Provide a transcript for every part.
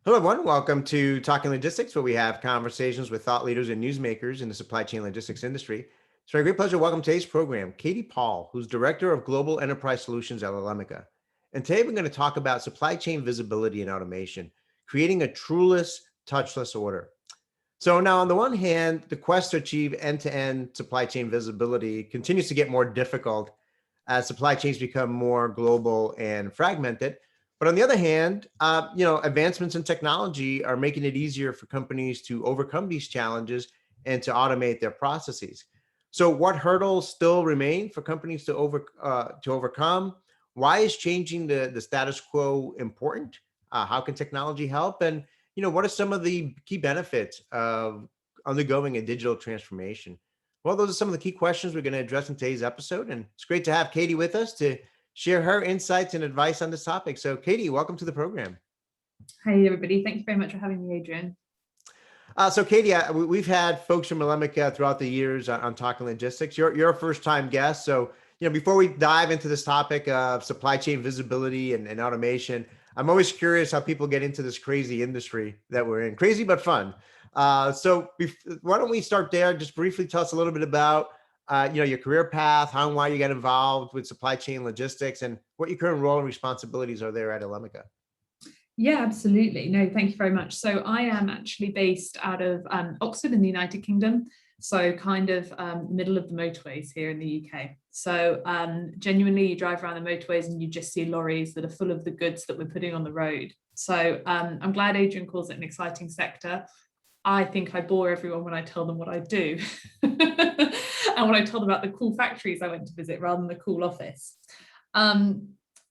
Hello, everyone. Welcome to Talking Logistics, where we have conversations with thought leaders and newsmakers in the supply chain logistics industry. It's my great pleasure to welcome today's program, Katie Paul, who's Director of Global Enterprise Solutions at Elemica. And today we're going to talk about supply chain visibility and automation, creating a Trueless, touchless order. So now, on the one hand, the quest to achieve end-to-end supply chain visibility continues to get more difficult as supply chains become more global and fragmented. But on the other hand, advancements in technology are making it easier for companies to overcome these challenges and to automate their processes. So, what hurdles still remain for companies to overcome? Why is changing the status quo important? How can technology help? And what are some of the key benefits of undergoing a digital transformation? Well, those are some of the key questions we're going to address in today's episode. And it's great to have Katie with us to share her insights and advice on this topic. So, Katie, welcome to the program. Hey, everybody. Thank you very much for having me, Adrian. So, Katie, we've had folks from Elemica throughout the years on Talking Logistics. You're a first-time guest. So, before we dive into this topic of supply chain visibility and automation, I'm always curious how people get into this crazy industry that we're in. Crazy, but fun. Why don't we start there? Just briefly tell us a little bit about your career path, how and why you got involved with supply chain logistics, and what your current role and responsibilities are there at Elemica. Yeah, absolutely. No, thank you very much. So I am actually based out of Oxford in the United Kingdom. So kind of middle of the motorways here in the UK. So genuinely, you drive around the motorways and you just see lorries that are full of the goods that we're putting on the road. So I'm glad Adrian calls it an exciting sector. I think I bore everyone when I tell them what I do. And when I told them about the cool factories I went to visit rather than the cool office. I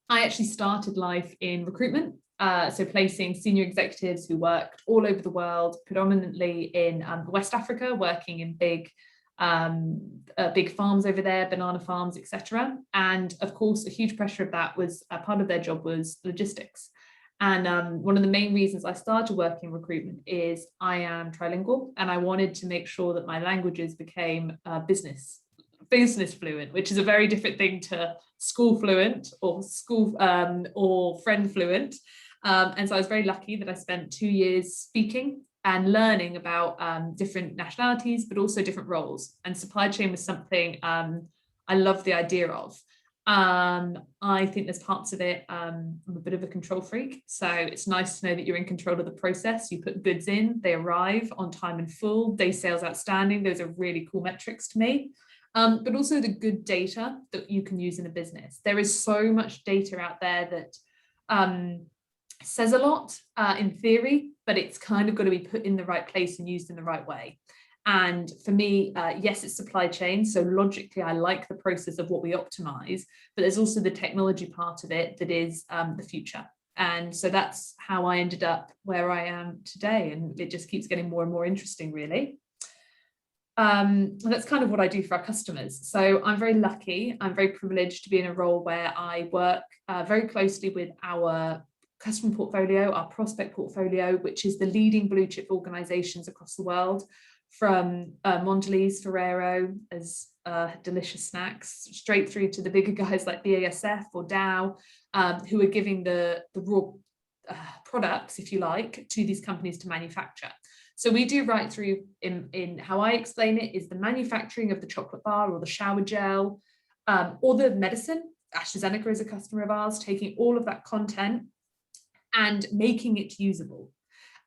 actually started life in recruitment. So placing senior executives who worked all over the world, predominantly in West Africa, working in big farms over there, banana farms, etc. And of course, a huge pressure of that was part of their job was logistics. And one of the main reasons I started working in recruitment is I am trilingual, and I wanted to make sure that my languages became business fluent, which is a very different thing to school fluent or friend fluent. And so I was very lucky that I spent 2 years speaking and learning about different nationalities, but also different roles. And supply chain was something I love the idea of. I think there's parts of it, I'm a bit of a control freak. So it's nice to know that you're in control of the process. You put goods in, they arrive on time and full, day sales outstanding. Those are really cool metrics to me. But also the good data that you can use in a business. There is so much data out there that says a lot in theory, but it's kind of got to be put in the right place and used in the right way. And for me, yes, it's supply chain. So logically, I like the process of what we optimize, but there's also the technology part of it that is the future. And so that's how I ended up where I am today. And it just keeps getting more and more interesting, really. That's kind of what I do for our customers. So I'm very lucky. I'm very privileged to be in a role where I work very closely with our customer portfolio, our prospect portfolio, which is the leading blue chip organizations across the world, from Mondelez, Ferrero as delicious snacks, straight through to the bigger guys like BASF or Dow, who are giving the raw products, if you like, to these companies to manufacture. So we do right through in how I explain it is the manufacturing of the chocolate bar or the shower gel or the medicine. AstraZeneca is a customer of ours, taking all of that content and making it usable.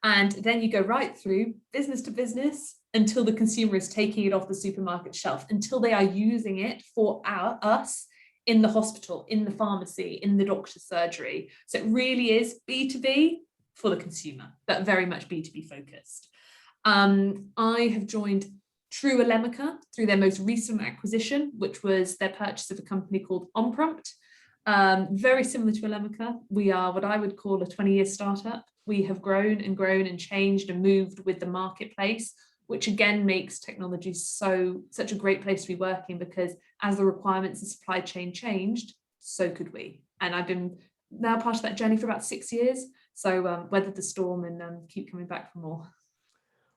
And then you go right through business to business until the consumer is taking it off the supermarket shelf, until they are using it for us in the hospital, in the pharmacy, in the doctor's surgery. So it really is B2B for the consumer, but very much B2B focused. I have joined Elemica through their most recent acquisition, which was their purchase of a company called OnPrompt. Very similar to Elemica. We are what I would call a 20-year startup. We have grown and changed and moved with the marketplace, which again makes technology such a great place to be working, because as the requirements of supply chain changed, so could we. And I've been now part of that journey for about 6 years. So weathered the storm and keep coming back for more.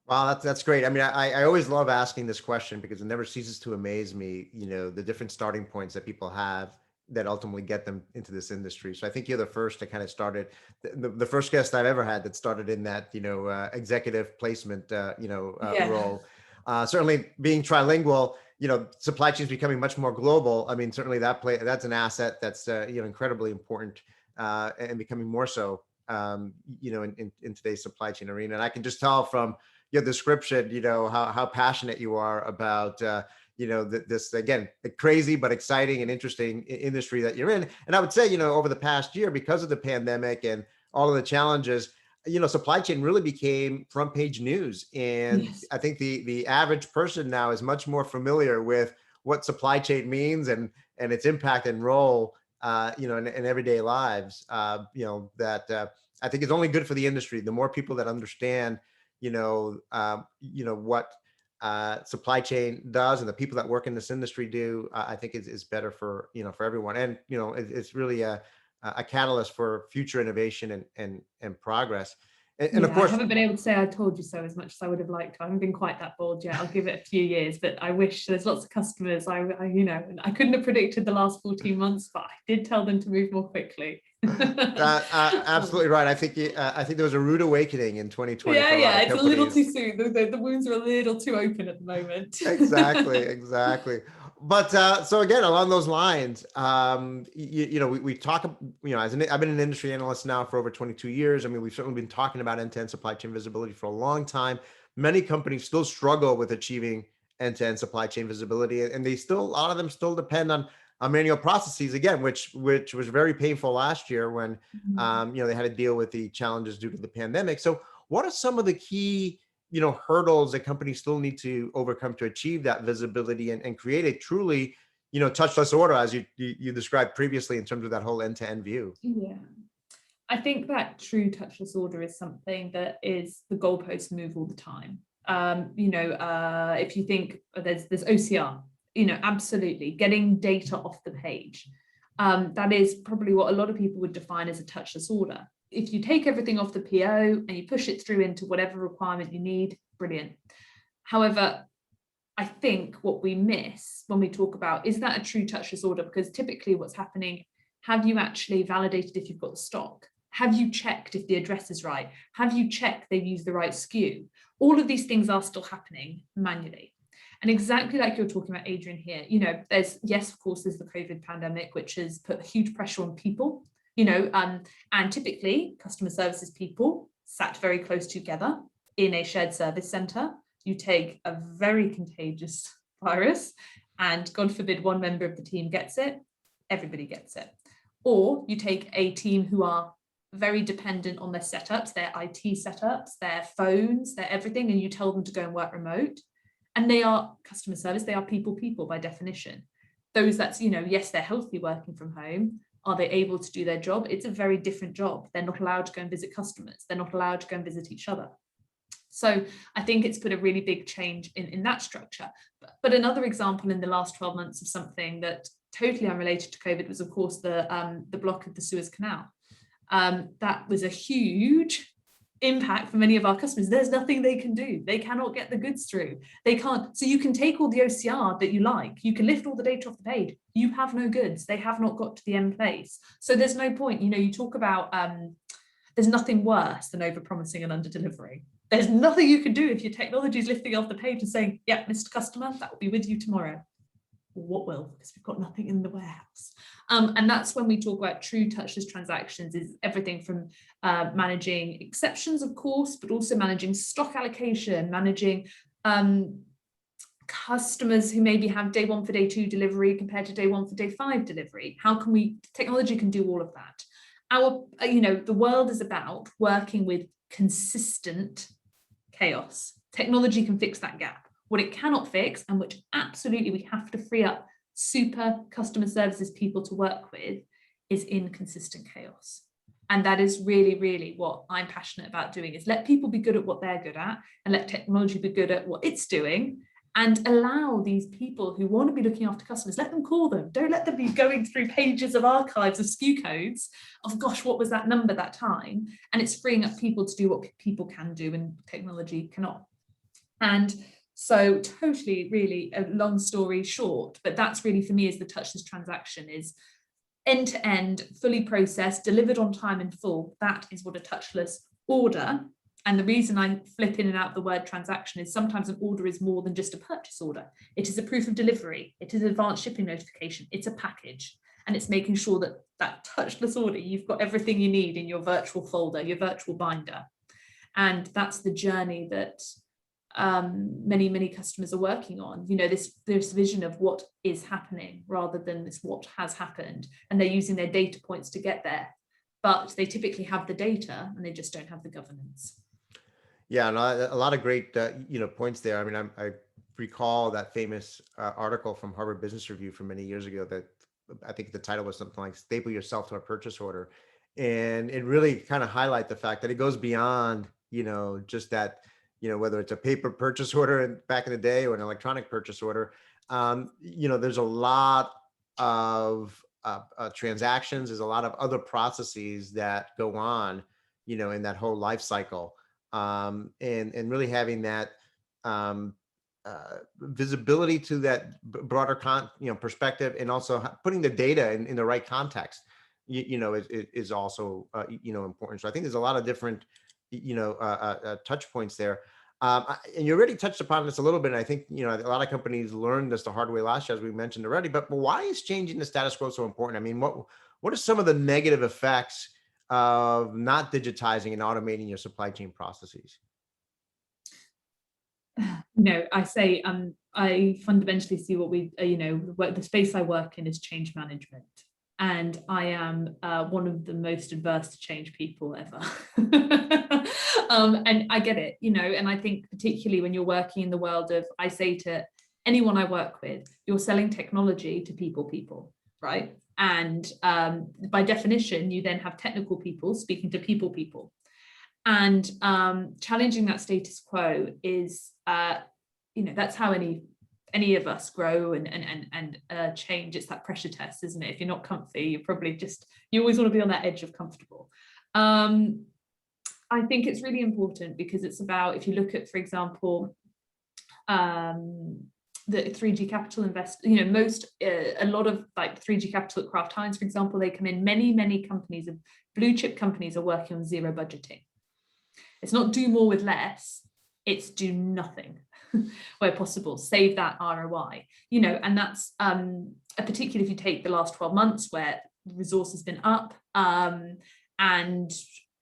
Wow, that's great. I mean, I always love asking this question because it never ceases to amaze me, the different starting points that people have that ultimately get them into this industry. So I think you're the first to kind of started, the first guest I've ever had that started in that, executive placement, Yeah. role. Certainly being trilingual, supply chains becoming much more global. I mean, certainly that's an asset that's, incredibly important, and becoming more so, in today's supply chain arena. And I can just tell from your description, how passionate you are about, this, again, a crazy but exciting and interesting industry that you're in. And I would say, over the past year, because of the pandemic and all of the challenges, supply chain really became front page news. And Yes. I think the average person now is much more familiar with what supply chain means and its impact and role, in everyday lives, that I think is only good for the industry. The more people that understand, what supply chain does and the people that work in this industry do, I think is better for, for everyone. And, it's really a catalyst for future innovation and progress. And of Yeah, I course, haven't been able to say I told you so as much as I would have liked to. I haven't been quite that bold yet. I'll give it a few years, but I wish. There's lots of customers. I couldn't have predicted the last 14 months, but I did tell them to move more quickly. absolutely right. I think there was a rude awakening in 2020 Yeah, for a lot yeah, of it's a little too companies. soon. The wounds are a little too open at the moment. Exactly, exactly. But so again, along those lines, we talk, I've been an industry analyst now for over 22 years. I mean, we've certainly been talking about end-to-end supply chain visibility for a long time. Many companies still struggle with achieving end-to-end supply chain visibility, and a lot of them still depend on manual processes again, which was very painful last year when, they had to deal with the challenges due to the pandemic. So what are some of the key hurdles that companies still need to overcome to achieve that visibility and create a truly, touchless order, as you described previously, in terms of that whole end-to-end view? Yeah. I think that true touchless order is something that is the goalposts move all the time. If you think there's OCR, absolutely getting data off the page. That is probably what a lot of people would define as a touchless order. If you take everything off the PO and you push it through into whatever requirement you need, brilliant. However, I think what we miss when we talk about, is that a true touchless order? Because typically what's happening, have you actually validated if you've got the stock? Have you checked if the address is right? Have you checked they've used the right SKU? All of these things are still happening manually. And exactly like you're talking about, Adrian, here, of course, there's the COVID pandemic, which has put huge pressure on people, and typically customer services people sat very close together in a shared service center. You take a very contagious virus and God forbid one member of the team gets it, everybody gets it. Or you take a team who are very dependent on their setups, their IT setups, their phones, their everything, and you tell them to go and work remote. And they are customer service, they are people by definition. Those that's, yes, they're healthy working from home. Are they able to do their job? It's a very different job. They're not allowed to go and visit customers. They're not allowed to go and visit each other. So I think it's put a really big change in that structure. But another example in the last 12 months of something that totally unrelated to COVID was, of course, the block of the Suez Canal. That was a huge impact for many of our customers. There's nothing they can do. They cannot get the goods through. They can't. So you can take all the OCR that you like. You can lift all the data off the page. You have no goods. They have not got to the end place. So there's no point. You talk about there's nothing worse than overpromising and underdelivering. There's nothing you can do if your technology is lifting off the page and saying, yeah, Mr. Customer, that will be with you tomorrow. What will? Because we've got nothing in the warehouse. And that's when we talk about true touchless transactions, is everything from managing exceptions, of course, but also managing stock allocation, managing customers who maybe have day 1 for day 2 delivery compared to day 1 for day 5 delivery. How can technology can do all of that. The world is about working with consistent chaos. Technology can fix that gap. What it cannot fix, and which absolutely we have to free up super customer services people to work with, is inconsistent chaos. And that is really, really what I'm passionate about doing, is let people be good at what they're good at and let technology be good at what it's doing, and allow these people who want to be looking after customers, let them call them. Don't let them be going through pages of archives of SKU codes of, gosh, what was that number that time? And it's freeing up people to do what people can do and technology cannot. And so totally, really, a long story short, but that's really for me is the touchless transaction, is end to end, fully processed, delivered on time in full. That is what a touchless order. And the reason I flip in and out the word transaction is sometimes an order is more than just a purchase order. It is a proof of delivery. It is advanced shipping notification. It's a package. And it's making sure that that touchless order, you've got everything you need in your virtual folder, your virtual binder. And that's the journey that many customers are working on. This vision of what is happening rather than this what has happened. And they're using their data points to get there. But they typically have the data and they just don't have the governance. Yeah, and a lot of great, points there. I mean, I recall that famous article from Harvard Business Review from many years ago that I think the title was something like "Staple Yourself to a Purchase Order," and it really kind of highlight the fact that it goes beyond, just that, whether it's a paper purchase order back in the day or an electronic purchase order. There's a lot of transactions. There's a lot of other processes that go on, in that whole life cycle. And really having that visibility to that broader perspective, and also putting the data in the right context, is also important. So I think there's a lot of different touch points there. And you already touched upon this a little bit. And I think a lot of companies learned this the hard way last year, as we mentioned already. But why is changing the status quo so important? I mean, what are some of the negative effects of not digitizing and automating your supply chain processes? I fundamentally see what the space I work in is change management. And I am one of the most adverse to change people ever. And I get it, and I think particularly when you're working in the world of, I say to anyone I work with, you're selling technology to people, right? And by definition, you then have technical people speaking to people. And challenging that status quo is, that's how any of us grow and change. It's that pressure test, isn't it? If you're not comfy, you're probably you always want to be on that edge of comfortable. I think it's really important because it's about, if you look at, for example, the 3G Capital a lot of like 3G Capital at Kraft Heinz, for example, they come in, many companies, blue chip companies are working on zero budgeting. It's not do more with less, it's do nothing where possible, save that ROI, and that's particularly if you take the last 12 months where resource has been up and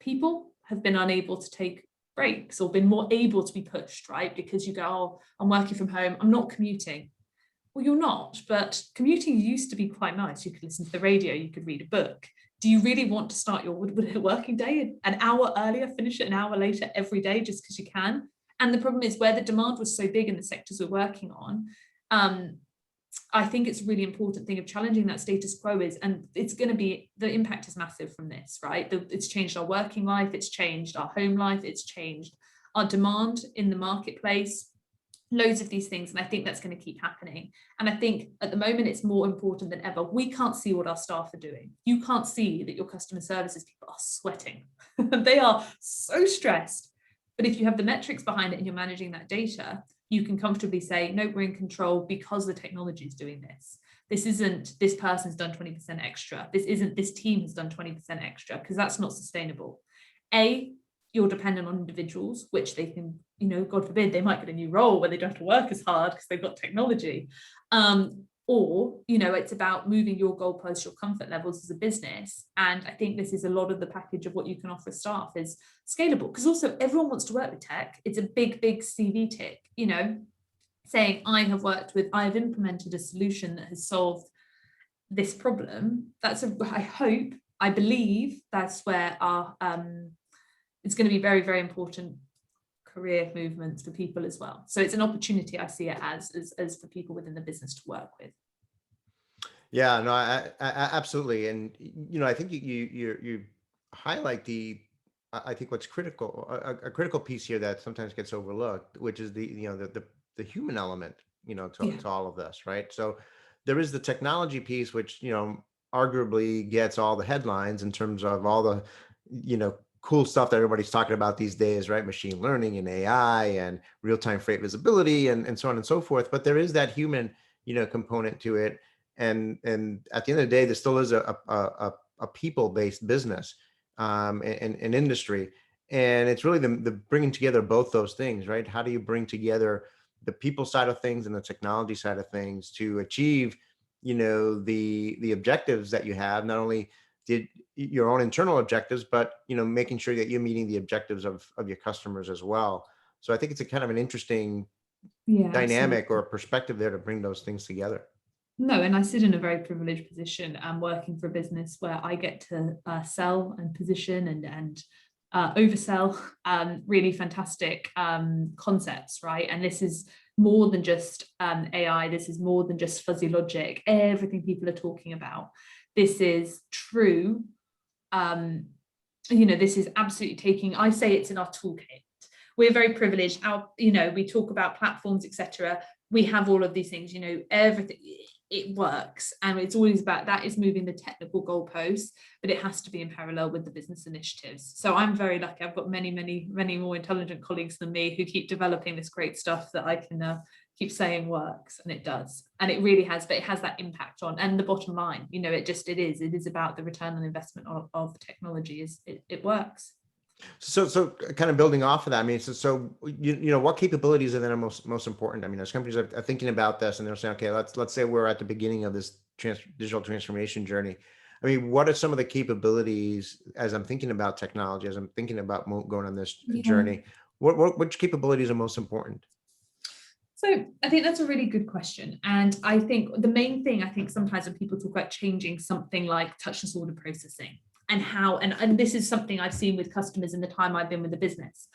people have been unable to take breaks or been more able to be pushed, right? Because you go, oh, I'm working from home, I'm not commuting. Well, you're not, but commuting used to be quite nice. You could listen to the radio, you could read a book. Do you really want to start your working day an hour earlier, finish it an hour later every day just because you can? And the problem is, where the demand was so big in the sectors we're working on, I think it's a really important thing of challenging that status quo is, and it's going to be, the impact is massive from this, right? It's changed our working life, it's changed our home life, it's changed our demand in the marketplace, loads of these things. And I think that's going to keep happening. And I think at the moment, it's more important than ever. We can't see what our staff are doing. You can't see that your customer services people are sweating. They are so stressed. But if you have the metrics behind it and you're managing that data, you can comfortably say, no, we're in control because the technology is doing this. This isn't this person's done 20% extra. This isn't this team has done 20% extra, because that's not sustainable. You're dependent on individuals, which they can, God forbid, they might get a new role where they don't have to work as hard because they've got technology. Or, it's about moving your goalposts, your comfort levels as a business. And I think this is a lot of the package of what you can offer staff is scalable, because also everyone wants to work with tech. It's a big CV tick, saying I have implemented a solution that has solved this problem. I believe that's where our, it's going to be very, very important career movements for people as well. So it's an opportunity I see it as for people within the business to work with. Yeah, no, I absolutely. And, I think you highlight I think what's critical, a critical piece here that sometimes gets overlooked, which is the human element, to all of this, right? So there is the technology piece, which, arguably gets all the headlines in terms of all the, cool stuff that everybody's talking about these days, right? Machine learning and AI and real-time freight visibility and so on and so forth. But there is that human, component to it. And at the end of the day, there still is a people-based business, and industry. And it's really the bringing together both those things, right? How do you bring together the people side of things and the technology side of things to achieve, the objectives that you have, not only did your own internal objectives, but, making sure that you're meeting the objectives of your customers as well. So I think it's a kind of an interesting Yeah, dynamic absolutely. or perspective there to bring those things together. No, and I sit in a very privileged position. I'm working for a business where I get to sell and position and oversell really fantastic concepts, right? And this is more than just AI. This is more than just fuzzy logic. Everything people are talking about. This is true. This is absolutely taking. I say it's in our toolkit. We're very privileged. We talk about platforms, etc. We have all of these things. Everything. It works, and it's always about that is moving the technical goalposts, but it has to be in parallel with the business initiatives. So I'm very lucky. I've got many, many, many more intelligent colleagues than me who keep developing this great stuff that I can keep saying works, and it does, and it really has. But it has that impact on, and the bottom line, it is about the return on investment of technology. It works. So kind of building off of that, I mean, what capabilities are then most important? I mean, as companies are thinking about this and they're saying, okay, let's say we're at the beginning of this digital transformation journey. I mean, what are some of the capabilities as I'm thinking about technology, as I'm thinking about going on this journey? Which capabilities are most important? So I think that's a really good question. And I think the main thing, I think sometimes when people talk about changing something like touchless order processing and how, and this is something I've seen with customers in the time I've been with the business.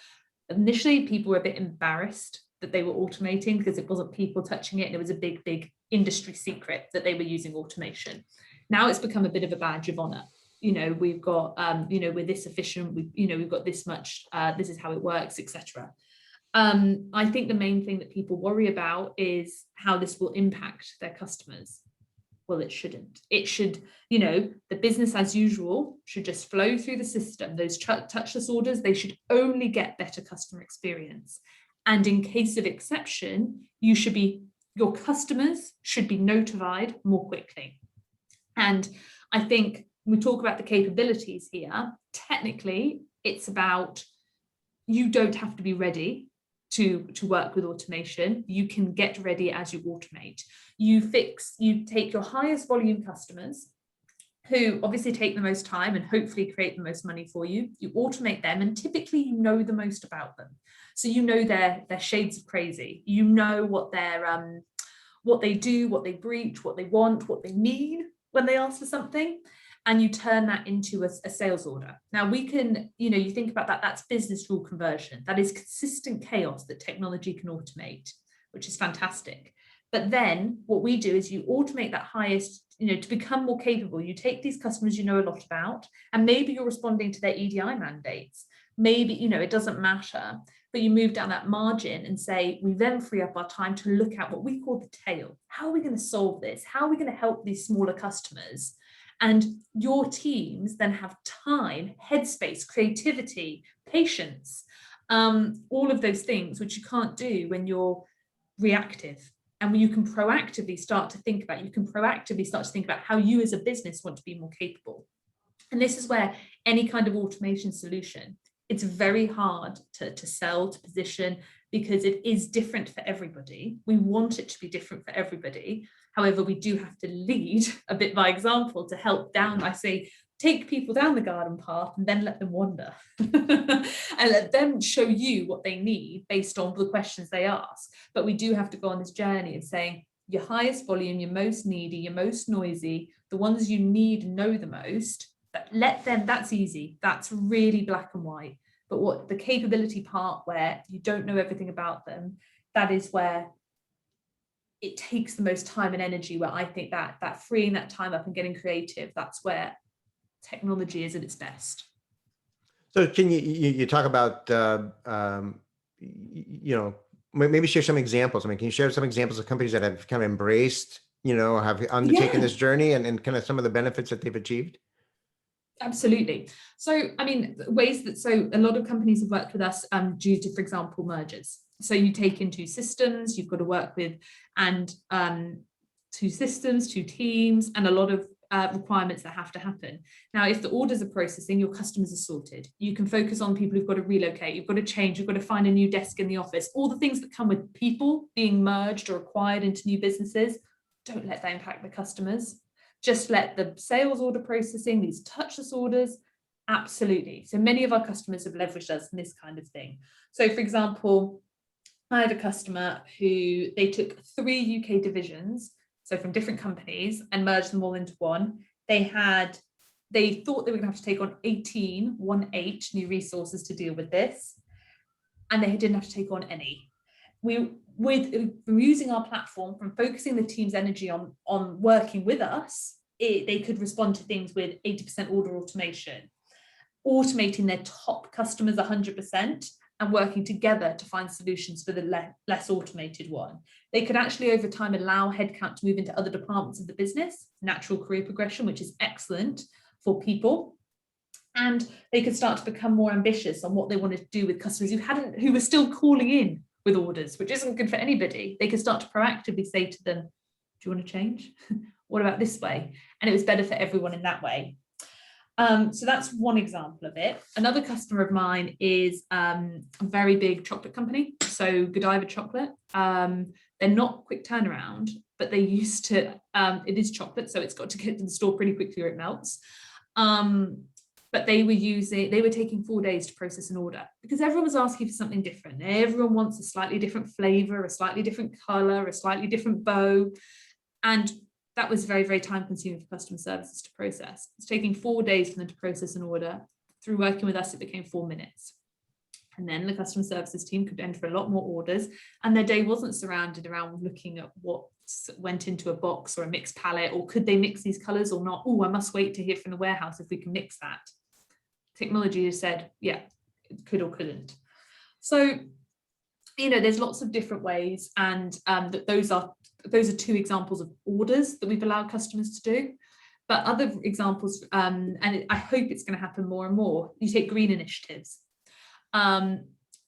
Initially, people were a bit embarrassed that they were automating because it wasn't people touching it. And it was a big, big industry secret that they were using automation. Now it's become a bit of a badge of honor. We've got, we're this efficient, we've got this much, this is how it works, etc. I think the main thing that people worry about is how this will impact their customers. Well, it shouldn't. It should, the business as usual should just flow through the system. Those touchless orders, they should only get better customer experience. And in case of exception, your customers should be notified more quickly. And I think we talk about the capabilities here. Technically, it's about you don't have to be ready to work with automation. You can get ready as you automate. You take your highest volume customers who obviously take the most time and hopefully create the most money for you. You automate them, and typically you know the most about them. So their shades of crazy. You know what they do, what they breach, what they want, what they mean when they ask for something. And you turn that into a sales order. Now we can, you think about that, that's business rule conversion. That is consistent chaos that technology can automate, which is fantastic. But then what we do is you automate that highest, to become more capable. You take these customers you know a lot about, and maybe you're responding to their EDI mandates. Maybe, it doesn't matter, but you move down that margin and say, we then free up our time to look at what we call the tail. How are we going to solve this? How are we going to help these smaller customers? And your teams then have time, headspace, creativity, patience, all of those things, which you can't do when you're reactive. And when you can proactively start to think about how you as a business want to be more capable. And this is where any kind of automation solution, it's very hard to sell, to position, because it is different for everybody. We want it to be different for everybody. However, we do have to lead a bit by example to help take people down the garden path and then let them wander and let them show you what they need based on the questions they ask. But we do have to go on this journey of saying your highest volume, your most needy, your most noisy, the ones you need and know the most, let them, that's easy. That's really black and white. But what the capability part where you don't know everything about them, that is where it takes the most time and energy, where I think that freeing that time up and getting creative, that's where technology is at its best. So can you talk about, maybe share some examples? I mean, can you share some examples of companies that have kind of embraced, have undertaken this journey and kind of some of the benefits that they've achieved? Absolutely. So, I mean, a lot of companies have worked with us due to, for example, mergers. So you take in two systems, you've got to work with, and two systems, two teams, and a lot of requirements that have to happen. Now, if the orders are processing, your customers are sorted. You can focus on people who've got to relocate, you've got to change, you've got to find a new desk in the office, all the things that come with people being merged or acquired into new businesses. Don't let that impact the customers. Just let the sales order processing, these touchless orders, absolutely. So many of our customers have leveraged us in this kind of thing. So for example, I had a customer who they took 3 UK divisions, so from different companies, and merged them all into one. They thought they were going to have to take on 18 new resources to deal with this, and they didn't have to take on any. From using our platform, from focusing the team's energy on working with us, they could respond to things with 80% order automation, automating their top customers 100%, and working together to find solutions for the less automated one. They could actually over time allow headcount to move into other departments of the business, natural career progression, which is excellent for people. And they could start to become more ambitious on what they wanted to do with customers who were still calling in with orders, which isn't good for anybody. They could start to proactively say to them, do you want to change? What about this way? And it was better for everyone in that way. So that's one example of it. Another customer of mine is a very big chocolate company. So Godiva chocolate. They're not quick turnaround, but they used to, it is chocolate, so it's got to get to the store pretty quickly or it melts. But they were taking 4 days to process an order because everyone was asking for something different. Everyone wants a slightly different flavor, a slightly different color, a slightly different bow. And that was very, very time consuming for customer services to process. It's taking 4 days for them to process an order. Through working with us, it became 4 minutes. And then the customer services team could enter a lot more orders, and their day wasn't surrounded around looking at what went into a box or a mixed palette, or could they mix these colors or not? Oh, I must wait to hear from the warehouse if we can mix that. Technology has said, yeah, it could or couldn't. So, there's lots of different ways, and those are 2 examples of orders that we've allowed customers to do. But other examples, and I hope it's going to happen more and more, you take green initiatives.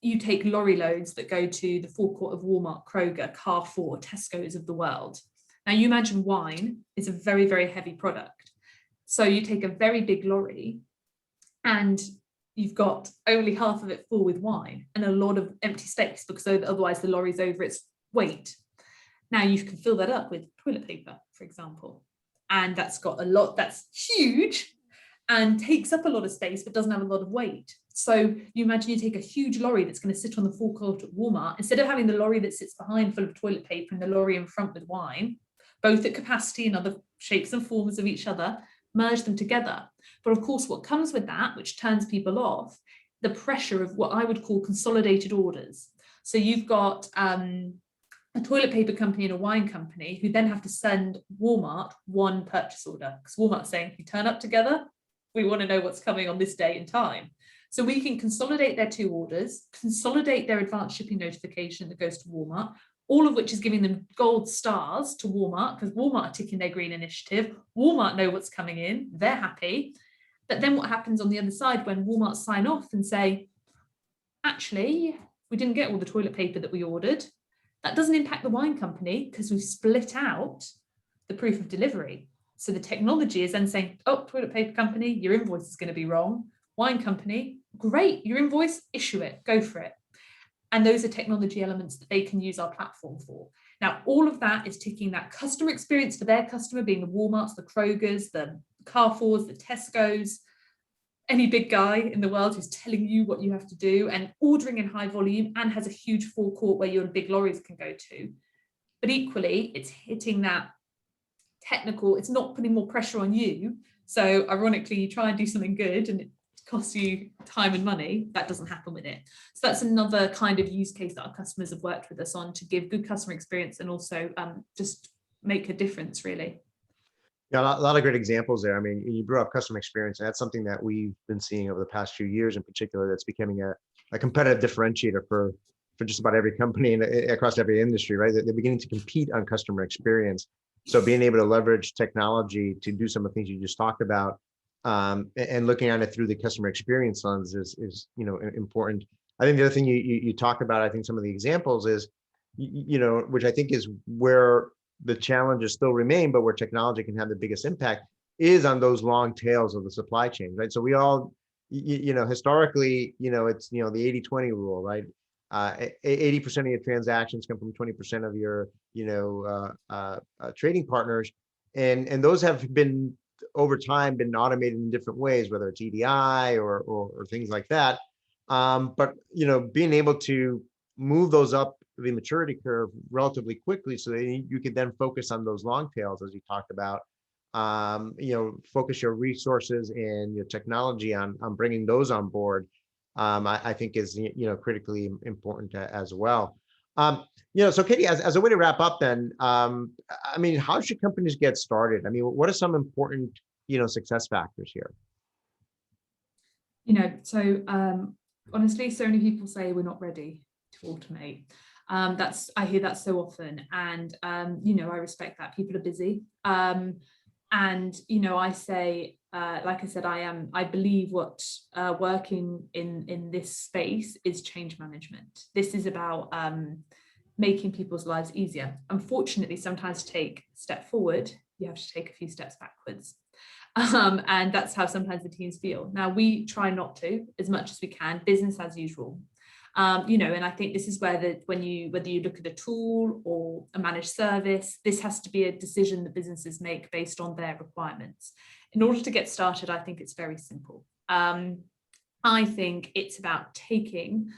You take lorry loads that go to the forecourt of Walmart, Kroger, Carrefour, Tesco's of the world. Now you imagine wine is a very, very heavy product. So you take a very big lorry and you've got only half of it full with wine and a lot of empty space because otherwise the lorry's over its weight. Now you can fill that up with toilet paper, for example. And that's got a lot, that's huge and takes up a lot of space, but doesn't have a lot of weight. So you imagine you take a huge lorry that's going to sit on the forecourt at Walmart, instead of having the lorry that sits behind full of toilet paper and the lorry in front with wine, both at capacity and other shapes and forms of each other, merge them together. But of course, what comes with that, which turns people off, the pressure of what I would call consolidated orders. So you've got a toilet paper company and a wine company who then have to send Walmart one purchase order, because Walmart's saying, if you turn up together, we want to know what's coming on this day and time. So we can consolidate their 2 orders, consolidate their advanced shipping notification that goes to Walmart, all of which is giving them gold stars to Walmart, because Walmart are ticking their green initiative. Walmart know what's coming in, they're happy. But then what happens on the other side when Walmart sign off and say, actually, we didn't get all the toilet paper that we ordered. That doesn't impact the wine company because we've split out the proof of delivery. So the technology is then saying, oh, toilet paper company, your invoice is going to be wrong. Wine company, great, your invoice, issue it, go for it. And those are technology elements that they can use our platform for. Now, all of that is ticking that customer experience for their customer, being the Walmarts, the Krogers, the Carrefours, the Tesco's, any big guy in the world who's telling you what you have to do and ordering in high volume and has a huge forecourt where your big lorries can go to. But equally, it's hitting that technical, it's not putting more pressure on you. So ironically, you try and do something good and it costs you time and money. That doesn't happen with it. So that's another kind of use case that our customers have worked with us on to give good customer experience and also just make a difference, really. Yeah, a lot of great examples there. I mean, you brought up customer experience, and that's something that we've been seeing over the past few years in particular that's becoming a competitive differentiator for just about every company and across every industry, right? They're beginning to compete on customer experience. So being able to leverage technology to do some of the things you just talked about and looking at it through the customer experience lens is important. I think the other thing you talk about, I think some of the examples is, which I think is where the challenges still remain, but where technology can have the biggest impact is on those long tails of the supply chain, right? So we all, historically, it's, the 80-20 rule, right? 80% of your transactions come from 20% of your, trading partners. And those have been over time been automated in different ways, whether it's EDI or things like that. But, being able to move those up the maturity curve relatively quickly so that you could then focus on those long tails, as you talked about, focus your resources and your technology on bringing those on board. I think is, critically important as well. So Katie, as a way to wrap up then, I mean, how should companies get started? I mean, what are some important, success factors here? Honestly, so many people say we're not ready to automate. I hear that so often, and I respect that. People are busy. I say, like I said, I believe what working in this space is change management. This is about making people's lives easier. Unfortunately, sometimes to take a step forward, you have to take a few steps backwards. And that's how sometimes the teams feel. Now, we try not to, as much as we can, business as usual. And I think this is where whether you look at a tool or a managed service, this has to be a decision that businesses make based on their requirements. In order to get started, I think it's very simple. I think it's about taking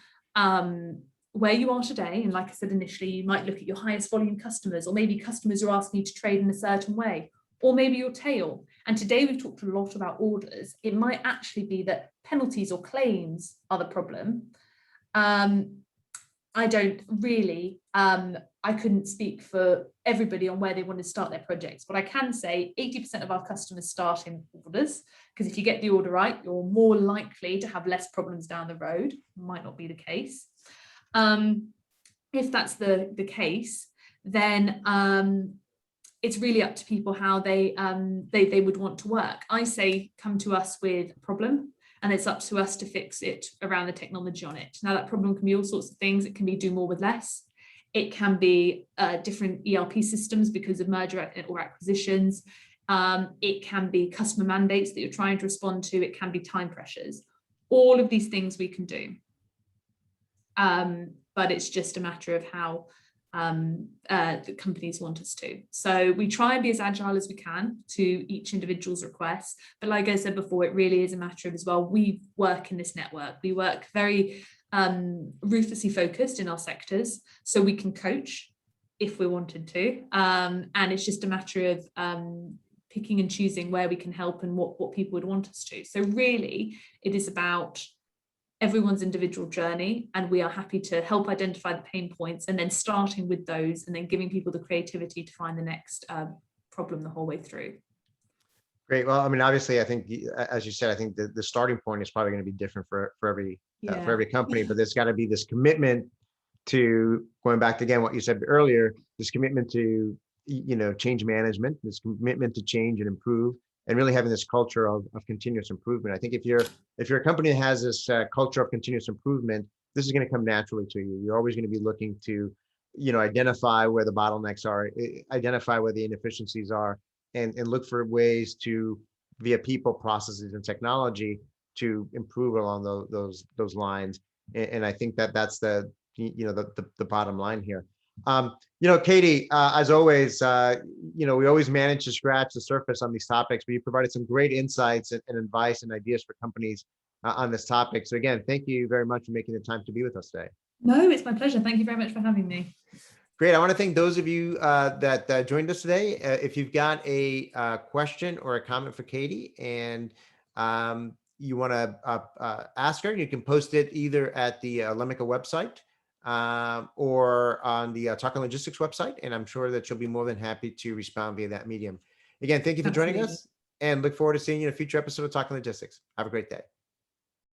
where you are today, and like I said initially, you might look at your highest volume customers, or maybe customers who are asking you to trade in a certain way, or maybe your tail. And today we've talked a lot about orders. It might actually be that penalties or claims are the problem. I don't really, I couldn't speak for everybody on where they want to start their projects, but I can say 80% of our customers start in orders, because if you get the order right, you're more likely to have less problems down the road. Might not be the case. If that's the case, then it's really up to people how they would want to work. I say, come to us with a problem, and it's up to us to fix it around the technology on it. Now, that problem can be all sorts of things. It can be do more with less. It can be different ERP systems because of merger or acquisitions. It can be customer mandates that you're trying to respond to. It can be time pressures. All of these things we can do. But it's just a matter of how the companies want us to. So we try and be as agile as we can to each individual's requests. But like I said before, it really is a matter of as well, we work in this network. We work very ruthlessly focused in our sectors, so we can coach if we wanted to. And it's just a matter of picking and choosing where we can help and what people would want us to. So really, it is about everyone's individual journey, and we are happy to help identify the pain points and then starting with those and then giving people the creativity to find the next problem the whole way through. Great. Well, I mean, obviously, I think, as you said, I think the starting point is probably going to be different for every company, but there's got to be this commitment to, going back to, again, what you said earlier, this commitment to, change management, this commitment to change and improve, and really having this culture of continuous improvement. I think if you're a company that has this culture of continuous improvement, this is going to come naturally to you. You're always going to be looking to, identify where the bottlenecks are, identify where the inefficiencies are, and look for ways to, via people, processes, and technology, to improve along those lines. And I think that's the bottom line here. Katie, as always, we always manage to scratch the surface on these topics, but you provided some great insights and advice and ideas for companies on this topic. So again, thank you very much for making the time to be with us today. No, it's my pleasure. Thank you very much for having me. Great. I want to thank those of you that joined us today. If you've got a question or a comment for Katie and you want to ask her, you can post it either at the Elemica website or on the Talking Logistics website, and I'm sure that she'll be more than happy to respond via that medium. Again, thank you for joining us, and look forward to seeing you in a future episode of Talking Logistics. Have a great day.